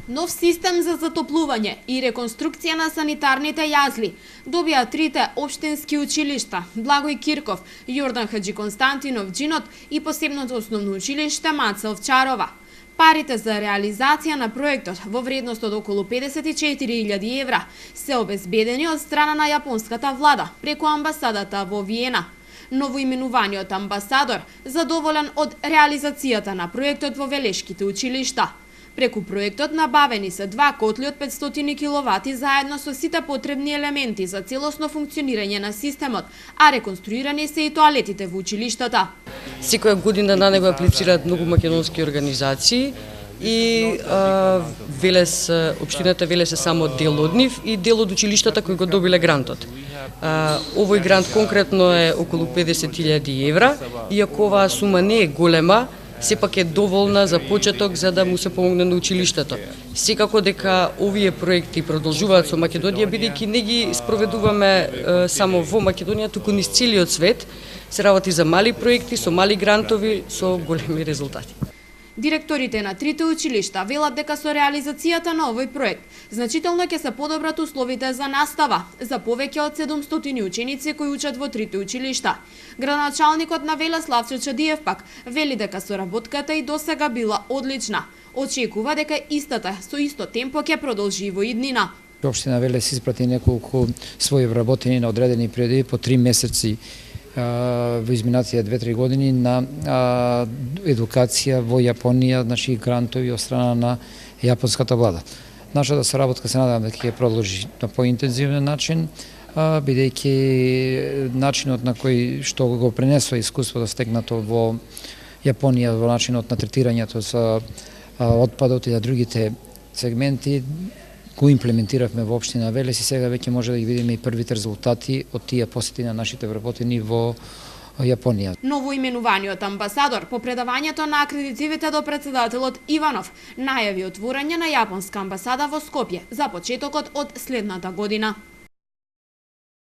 Нов систем за затоплување и реконструкција на санитарните јазли добија трите општински училишта Благој Кирков, Јордан Хаджи Константинов Џинот и посебното основно училиште Маца Овчарова. Парите за реализација на проектот во вредност од околу 54.000 евра се обезбедени од страна на јапонската влада преку амбасадата во Виена. Новоименуваниот амбасадор задоволен од реализацијата на проектот во Велешките училишта. Преку проектот набавени се два котли од 500 киловати заедно со сите потребни елементи за целосно функционирање на системот, а реконструирани се и тоалетите во училиштата. Секоја година на него аплицираат многу македонски организации и општината Велес е само дел од нив и дел од училиштата кои го добиле грантот. Овој грант конкретно е околу 50.000 евра, иако оваа сума не е голема, сепак е доволна за почеток за да му се помогне на училиштето. Секако дека овие проекти продолжуваат со Македонија, бидејќи не ги спроведуваме само во Македонија, туку низ целиот свет. Се работи за мали проекти, со мали грантови, со големи резултати. Директорите на трите училишта велат дека со реализацијата на овој проект значително ќе се подобрат условите за настава за повеќе од 700 ученици кои учат во трите училишта. Градоначалникот на Велес Славчо Чадиев пак вели дека соработката и досега била одлична. Очекува дека истата со исто темпо ќе продолжи во иднина. Општина Велес испрати неколку своји вработени на одредени периоди по 3 месеци во изминатите 2-3 години на едукација во Јапонија, значи грантови од страна на јапонската влада. Нашата соработка се надевам дека ќе продолжи на поинтензивен начин, бидејќи начинот на кој што го пренесува искуството стекнато во Јапонија во начинот на третирањето со отпадот и на другите сегменти го имплементиравме во општина Велес и сега веќе може да ги видиме и првите резултати од тие посети на нашите вработени во Јапонија. Новоименуваниот амбасадор по предавањето на акредитивите до претседателот Иванов најави отворање на јапонска амбасада во Скопје за почетокот од следната година.